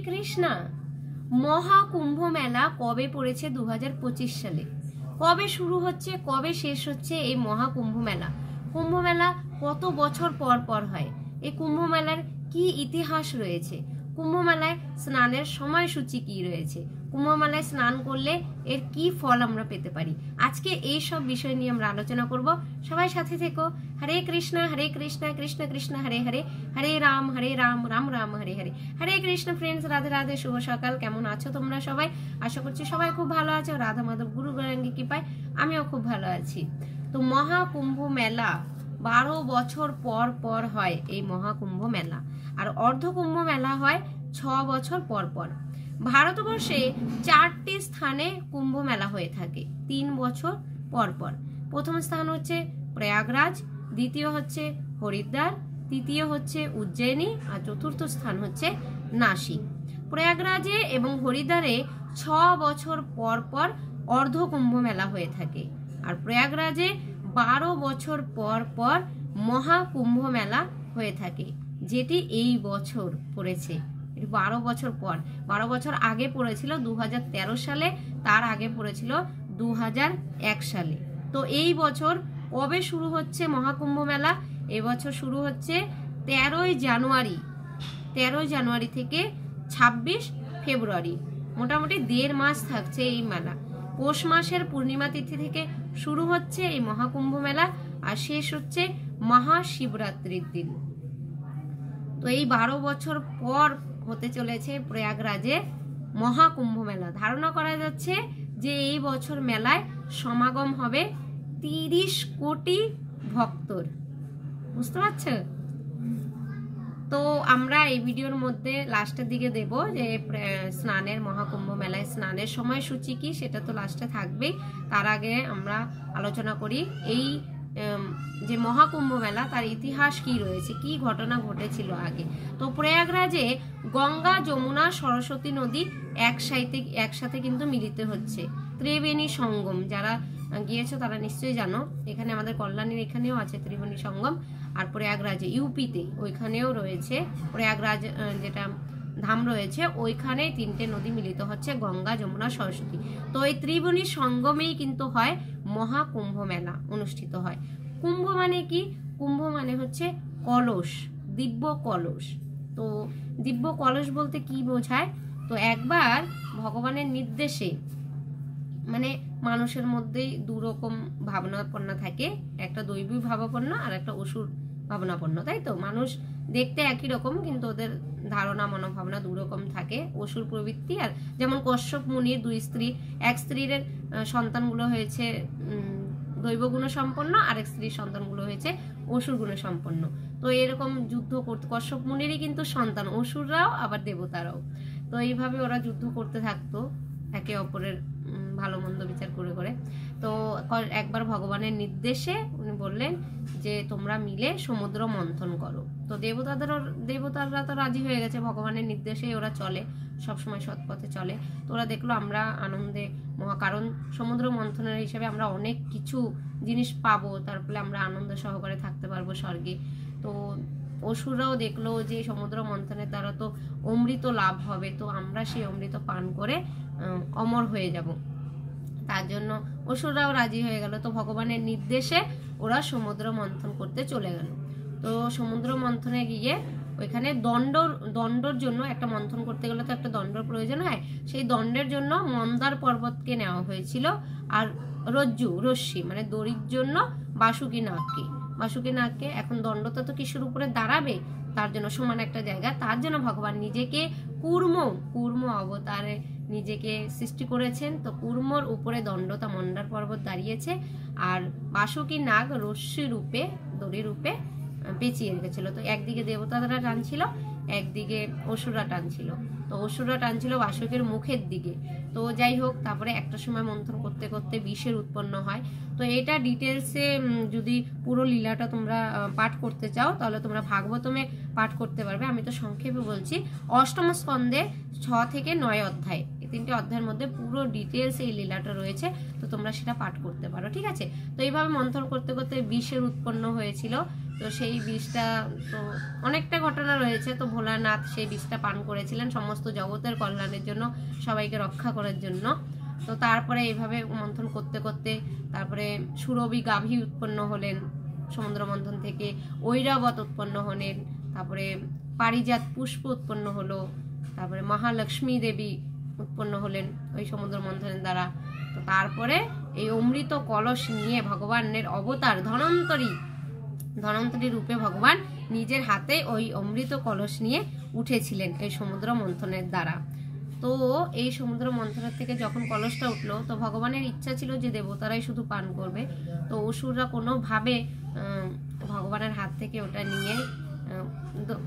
কৃষ্ণা। মহাকুম্ভ মেলা কবে পড়েছে? 2025 সালে। কবে শুরু হচ্ছে, কবে শেষ হচ্ছে এই মহাকুম্ভ মেলা? কুম্ভ মেলা কত বছর পর পর হয়? এই কুম্ভ মেলার কি ইতিহাস রয়েছে? কুম্ভ মেলায় স্নানের সময়সূচি কি রয়েছে? কুম্ভ মেলায় স্নান করলে এর কি ফল আমরা পেতে পারি? আজকে এই সব বিষয় নিয়ে আমরা আলোচনা করব। সবাই সাথে থেকো। হরে কৃষ্ণ কৃষ্ণ কৃষ্ণ হরে হরে, হরে রাম রাম রাম হরে হরে। হরে কৃষ্ণ ফ্রেন্ডস, রাধে রাধে, শুভ সকাল। কেমন আছো তোমরা সবাই? আশা করছি সবাই খুব ভালো আছো। রাধা মাধব গুরু গৌরাঙ্গী কৃপায় আমিও খুব ভালো আছি। তো মহাকুম্ভ মেলা 12 বছর পর পর হয় এই মহাকুম্ভ মেলা, আর অর্ধকুম্ভ মেলা হয় 6 বছর পর পর। ভারতবর্ষে 4টি স্থানে কুম্ভ মেলা হয়ে থাকে 3 বছর পর পর। প্রথম স্থান হচ্ছে প্রয়াগরাজ, দ্বিতীয় হচ্ছে হরিদ্বার, তৃতীয় হচ্ছে উজ্জয়িনী, আর চতুর্থ স্থান হচ্ছে নাসিক। প্রয়াগরাজে এবং হরিদ্বারে 6 বছর পর পর অর্ধকুম্ভ মেলা হয়ে থাকে, আর প্রয়াগরাজে 12 বছর পর পর মহাকুম্ভ মেলা হয়ে থাকে, যেটি এই বছর পড়েছে। 12 বছর পর, 12 বছর আগে পড়েছিল 2013 সালে, তার আগে পড়েছিল 2001 সালে। তো এই বছর কবে শুরু হচ্ছে মহাকুম্ভ মেলা? এবছর শুরু হচ্ছে 13 জানুয়ারি থেকে 26 ফেব্রুয়ারি। মোটামুটি 1.5 মাস থাকছে এই মেলা। পৌষ মাসের পূর্ণিমা তিথি থেকে শুরু হচ্ছে এই মহাকুম্ভ মেলা, আর শেষ হচ্ছে মহাশিবরাত্রির দিন। তো এই 12 বছর পর হতে চলেছে প্রয়াগরাজে মহাকুম্ভ মেলা। ধারণা করা যাচ্ছে যে এই বছর মেলায় সমাগম হবে 30 কোটি ভক্তর। বুঝতে পারছো? তো আমরা এই ভিডিওর মধ্যে লাস্টের দিকে দেব যে স্নানের মহাকুম্ভ মেলায় স্নানের সময়সূচি কি, সেটা তো লাস্টে থাকবেই। তার আগে আমরা আলোচনা করি এই যে মহাকুম্ভ মেলা তার ইতিহাস কি রয়েছে, কি ঘটনা ঘটেছিল আগে। তো প্রয়াগরাজে গঙ্গা, যমুনা, সরস্বতী নদী একসাথে কিন্তু মিলিত হচ্ছে। ত্রিবেণী সঙ্গম, যারা গিয়েছো তারা নিশ্চয়ই জানো। এখানে আমাদের কল্যাণীর এখানেও আছে ত্রিবেণী সঙ্গম, আর প্রয়াগরাজে ইউপিতে ওইখানেও রয়েছে প্রয়াগরাজ যেটা ধাম রয়েছে, ওইখানে 3টে নদী মিলিত হচ্ছে, গঙ্গা, যমুনা, সরস্বতী। তো এই ত্রিবেণী সঙ্গমেই কিন্তু হয় মহাকুম্ভ মেলা অনুষ্ঠিত হয়। কুম্ভ মানে কি? কুম্ভ মানে হচ্ছে কলস, দিব্য কলস। তো দিব্য কলস বলতে কি বোঝায়? তো একবার ভগবানের নির্দেশে, মানে মানুষের মধ্যেই 2 রকম ভাবনাপন্ন থাকে, একটা দৈবিক ভাবাপন্ন আর একটা অসুর ভাবনাপন্ন, তাই তো? মানুষ দেখতে একই রকম, কিন্তু ওদের ধারণা মনোভাবনা 2 রকম থাকে, অসুর প্রবৃত্তি। আর যেমন কশ্যপ মুনির 2 স্ত্রী, এক স্ত্রীর সন্তানগুলো হয়েছে দৈব গুণ সম্পন্ন, আরেক স্ত্রীর সন্তানগুলো হয়েছে অসুর গুণ সম্পন্ন। তো এরকম যুদ্ধ করতে, কশ্যপ মুনিরই কিন্তু সন্তান, অসুররাও আবার দেবতারাও। তো এইভাবে ওরা যুদ্ধ করতে থাকতো একে অপরের ভালো মন্দ বিচার করে করে। তো একবার ভগবানের নির্দেশে উনি বললেন যে তোমরা মিলে সমুদ্র মন্থন করো। তো দেবতারা তো রাজি হয়ে গেছে, ভগবানের নির্দেশে ওরা চলে, সবসময় সৎপথে চলে। তো ওরা দেখলো আমরা আনন্দে কারণ সমুদ্র মন্থনের হিসেবে আমরা অনেক কিছু জিনিস পাবো, তার ফলে আমরা আনন্দ সহকারে থাকতে পারবো স্বর্গে। তো অসুররাও দেখলো যে সমুদ্র মন্থনের দ্বারা তো অমৃত লাভ হবে, তো আমরা সেই অমৃত পান করে অমর হয়ে যাব। তার জন্য অসুররাও রাজি হয়ে গেল। তো ভগবানের নির্দেশে ওরা সমুদ্র মন্থন করতে চলে গেল। তো সমুদ্র মন্থনে গিয়ে ওইখানে দণ্ডর জন্য, একটা মন্থন করতে গেলে তো একটা দণ্ডর প্রয়োজন হয়, সেই দণ্ডের জন্য মন্দার পর্বতকে নেওয়া হয়েছিল, আর রশ্মি মানে দড়ির জন্য বাসুকি নাগকে। এখন দণ্ডটা তো কিসের উপরে দাঁড়াবে, তার জন্য সমান একটা জায়গা, তার জন্য ভগবান নিজেকে কুর্ম অবতারে নিজেকে সৃষ্টি করেছেন। তো কুর্মর উপরে দণ্ডতা মন্দার পর্বত দাঁড়িয়েছে, আর বাসুকি নাগ রশ্মি রূপে, দড়ি রূপে পেঁচিয়ে রেখেছিল। তো একদিকে দেবতারা টানছিল, একদিকে অসুররা টানছিল। তো অসুররা টানছিল বাসুকের মুখের দিকে। তো যাই হোক, তারপরে একটা সময় মন্থন করতে করতে বিষের উৎপন্ন হয়। তো এটা ডিটেলসে যদি পুরো লীলাটা তোমরা পাঠ করতে চাও তাহলে তোমরা ভাগবতমে পাঠ করতে পারবে। আমি তো সংক্ষেপে বলছি। 8ম স্কন্ধে 6 থেকে 9 অধ্যায় এই 3টে অধ্যায়ের মধ্যে পুরো ডিটেলস এই লীলাটা রয়েছে, তো তোমরা সেটা পাঠ করতে পারো, ঠিক আছে। তো এইভাবে মন্থন করতে করতে বিষের উৎপন্ন হয়েছিল। তো সেই বিষটা, তো অনেকটা ঘটনা রয়েছে। তো ভোলানাথ সেই বিষটা পান করেছিলেন সমস্ত জগতের কল্যাণের জন্য, সবাইকে রক্ষা করার জন্য। তো তারপরে এইভাবে মন্থন করতে করতে তারপরে সুরভি গাভী উৎপন্ন হলেন সমুদ্র মন্থন থেকে, ঐরাবত উৎপন্ন হলেন, তারপরে পারিজাত পুষ্প উৎপন্ন হলো, তারপরে মহালক্ষ্মী দেবী উৎপন্ন হলেন ওই সমুদ্র মন্থনের দ্বারা। তো তারপরে এই অমৃত কলস নিয়ে ভগবানের অবতার ধনন্তরী রূপে ভগবান নিজের হাতে ওই অমৃত কলস নিয়ে উঠেছিলেন এই সমুদ্র মন্থনের দ্বারা। তো এই সমুদ্র মন্থনের থেকে যখন কলসটা উঠলো, তো ভগবানের ইচ্ছা ছিল যে দেবতারাই শুধু পান করবে। তো অসুররা কোনোভাবে ভগবানের হাত থেকে ওটা নিয়ে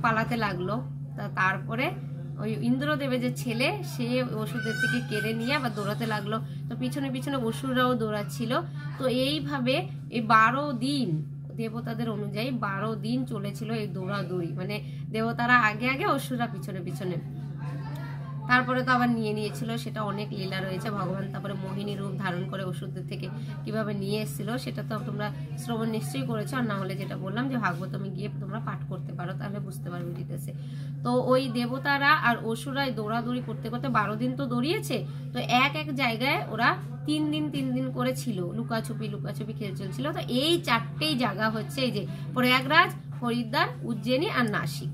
পালাতে লাগলো। তারপরে ওই ইন্দ্রদেবের যে ছেলে, সে অসুরদের থেকে কেড়ে নিয়ে আবার দৌড়াতে লাগলো। তো পিছনে পিছনে অসুররাও দৌড়াচ্ছিল। তো এইভাবে এই 12 দিন দেবতাদের অনুযায়ী 12 দিন চলেছিল এই দৌড়াদৌড়ি, মানে দেবতারা আগে আগে অসুররা পিছনে পিছনে। তারপরে তো আবার নিয়ে নিয়েছিল, সেটা অনেক লীলা রয়েছে। ভগবান তারপরে মোহিনী রূপ ধারণ করে অসুরদের থেকে কিভাবে নিয়ে এসেছিল সেটা তো তোমরা শ্রবণ নিশ্চয়ই করেছো, আর না হলে যেটা বললাম যে ভাগবতমে গিয়ে তোমরা পাঠ করতে পারো, তাহলে বুঝতে পারবে ডিটেলসে। তো ওই দেবতারা আর অসুরাই দৌড়াদৌড়ি করতে করতে 12 দিন তো দৌড়িয়েছে। তো এক এক জায়গায় ওরা 3 দিন করে ছিল, লুকাছুপি খেলে চলছিল। তো এই 4টেই জায়গা হচ্ছে এই যে প্রয়াগরাজ, হরিদ্বার, উজ্জয়িনী আর নাসিক।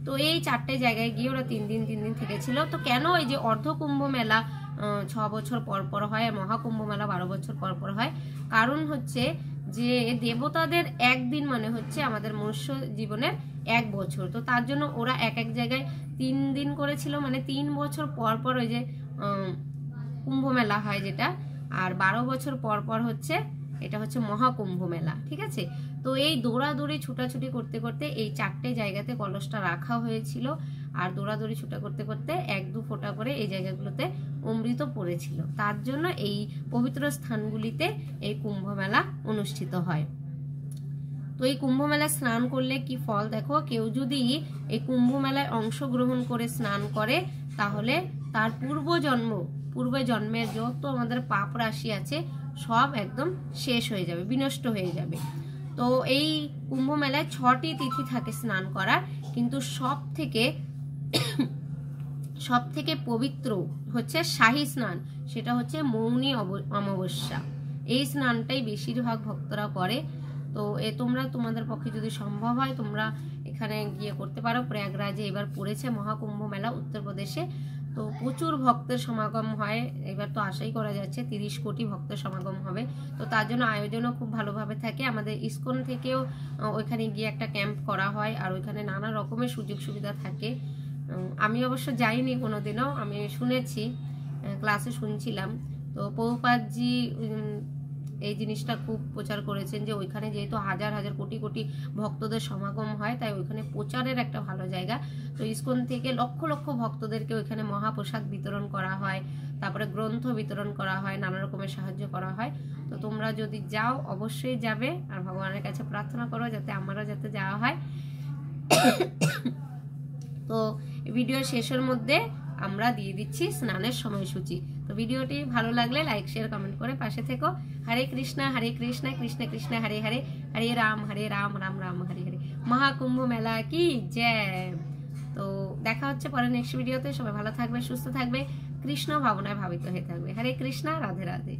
তো এই 4টে জায়গায় গিয়ে ওরা 3 দিন থেকেছিল। তো কেন এই যে অর্ধকুম্ভ মেলা 6 বছর পর পর হয়, মহাকুম্ভ মেলা 12 বছর পর পর হয়? কারণ হচ্ছে যে দেবতাদের একদিন মানে হচ্ছে আমাদের মনুষ্য জীবনের 1 বছর। তো তার জন্য ওরা এক এক জায়গায় 3 দিন করেছিল, মানে 3 বছর পর পর ওই যে কুম্ভ মেলা হয় যেটা, আর 12 বছর পর পর হচ্ছে এটা হচ্ছে মহাকুম্ভ মেলা, ঠিক আছে। তো এই দৌড়াদৌড়ি ছুটাছুটি করতে করতে এই 4টে জায়গাতে কলসটা রাখা হয়েছিল, আর দৌড়াদৌড়ি ছুটা করতে করতে 1-2 ফোঁটা করে এই জায়গাগুলোতে অমৃত পড়েছিল। তার জন্য এই পবিত্র স্থানগুলিতে এই কুম্ভ মেলা অনুষ্ঠিত হয়। তো এই কুম্ভ মেলায় স্নান করলে কি ফল, দেখো, কেউ যদি এই কুম্ভ মেলায় অংশগ্রহণ করে স্নান করে, তাহলে তার পূর্ব জন্মের যত আমাদের পাপ রাশি আছে সব একদম শেষ হয়ে যাবে, বিনষ্ট হয়ে যাবে। তো এই কুম্ভ মেলায় 6টি তিথি থাকে স্নান করার, কিন্তু সব থেকে পবিত্র হচ্ছে শাহী স্নান, সেটা হচ্ছে মৌনী অমাবস্যা। এই স্নানটাই বেশিরভাগ ভক্তরা করে। তো তোমরা তোমাদের পক্ষে যদি সম্ভব হয় তোমরা এখানে গিয়ে করতে পারো। প্রয়াগরাজে এবার পড়েছে মহাকুম্ভ মেলা উত্তরপ্রদেশে। তো প্রচুর ভক্তের সমাগম হয়, এবার তো আশাই করা যাচ্ছে 30 কোটি ভক্তের সমাগম হবে। তো তার জন্য আয়োজনও খুব ভালোভাবে থাকে। আমাদের ইসকন থেকেও ওইখানে গিয়ে একটা ক্যাম্প করা হয়, আর ওইখানে নানা রকমের সুযোগ সুবিধা থাকে। আমি অবশ্য যাইনি কোনোদিনও, আমি শুনেছি, ক্লাসে শুনছিলাম। তো প্রভুপাদজি এই জিনিসটা খুব প্রচার করেছেন যে ওইখানে যেহেতু হাজার হাজার কোটি কোটি ভক্তদের সমাগম হয়, তাই ওইখানে প্রচারের একটা ভালো জায়গা। তো ইসকন থেকে লক্ষ লক্ষ ভক্তদেরকে ওইখানে মহাপ্রসাদ বিতরণ করা হয়, তারপরে গ্রন্থ বিতরণ করা হয়, নানা রকমের সাহায্য করা হয়। তো তোমরা যদি যাও অবশ্যই যাবে, আর ভগবানের কাছে প্রার্থনা করো যাতে আমারও যাতে যাওয়া হয়। তো ভিডিওর শেষের মধ্যে আমরা দিয়ে দিচ্ছি স্নানের সময়সূচি। তো ভিডিওটি ভালো লাগলে লাইক শেয়ার কমেন্ট করে পাশে থেকো। হরে কৃষ্ণ কৃষ্ণ কৃষ্ণ হরে হরে, হরে রাম রাম রাম হরে হরে। মহাকুম্ভ মেলা কি জয়। তো দেখা হচ্ছে পরে নেক্সট ভিডিওতে। সবাই ভালো থাকবে, সুস্থ থাকবে, কৃষ্ণ ভাবনায় ভাবিত হয়ে থাকবে। হরে কৃষ্ণ, রাধে রাধে।